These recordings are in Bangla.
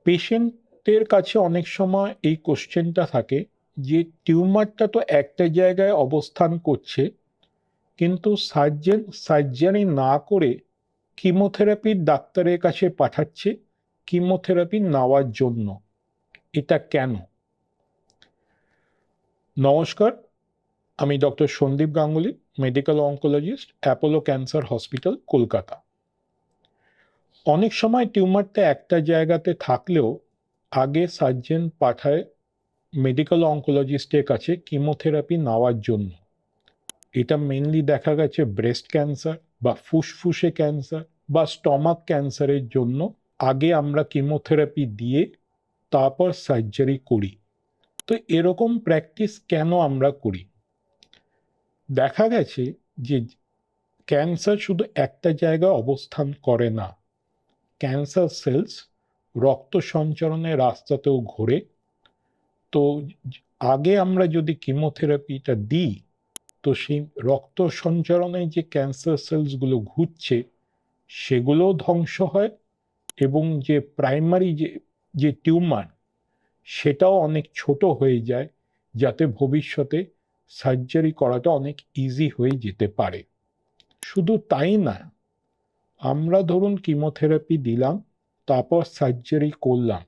পেশেন্টের কাছে অনেক সময় এই কোশ্চেনটা থাকে যে টিউমারটা তো একটা জায়গায় অবস্থান করছে, কিন্তু সার্জারি না করে কিমোথেরাপির ডাক্তারের কাছে পাঠাচ্ছে কিমোথেরাপি নেওয়ার জন্য। এটা কেন? নমস্কার, আমি doctor Sandip Ganguly, medical oncologist, Apollo cancer hospital, Kolkata. অনেক সময় টিউমারটা একটা জায়গাতে থাকলেও আগে সার্জন পাঠায় মেডিকেল অনকোলজিস্টের কাছে কিমোথেরাপি নেওয়ার জন্য। এটা মেনলি দেখা গেছে ব্রেস্ট ক্যান্সার বা ফুসফুসে ক্যান্সার বা স্টমাক ক্যান্সারের জন্য আগে আমরা কিমোথেরাপি দিয়ে তারপর সার্জারি করি। তো এরকম প্র্যাকটিস কেন আমরা করি? দেখা গেছে যে ক্যান্সার শুধু একটা জায়গায় অবস্থান করে না, ক্যান্সার সেলস রক্ত সঞ্চালনের রাস্তাতেও ঘোরে। তো আগে আমরা যদি কিমোথেরাপিটা দিই, তো সেই রক্ত সঞ্চালনে যে ক্যান্সার সেলসগুলো ঘুরছে সেগুলোও ধ্বংস হয়, এবং যে প্রাইমারি যে টিউমার সেটাও অনেক ছোট হয়ে যায়, যাতে ভবিষ্যতে সার্জারি করাটা অনেক ইজি হয়ে যেতে পারে। শুধু তাই না, আমরা ধরুন কিমোথেরাপি দিলাম, তারপর সার্জারি করলাম,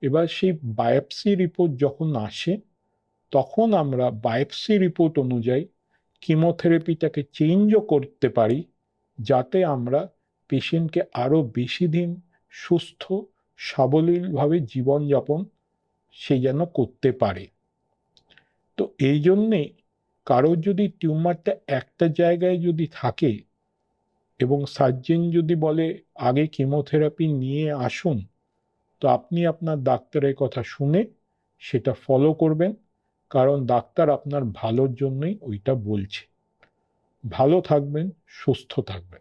এবার সেই বায়োপসি রিপোর্ট যখন আসে তখন আমরা বায়োপসি রিপোর্ট অনুযায়ী কিমোথেরাপিটাকে চেঞ্জও করতে পারি, যাতে আমরা পেশেন্টকে আরও বেশি দিন সুস্থ সাবলীলভাবে জীবনযাপন সে যেন করতে পারে। তো এই জন্যে কারোর যদি টিউমারটা একটা জায়গায় যদি থাকে এবং সার্জন যদি বলে আগে কিমোথেরাপি নিয়ে আসুন, তো আপনি আপনার ডাক্তারের কথা শুনে সেটা ফলো করবেন, কারণ ডাক্তার আপনার ভালোর জন্যই ওইটা বলছে। ভালো থাকবেন, সুস্থ থাকবেন।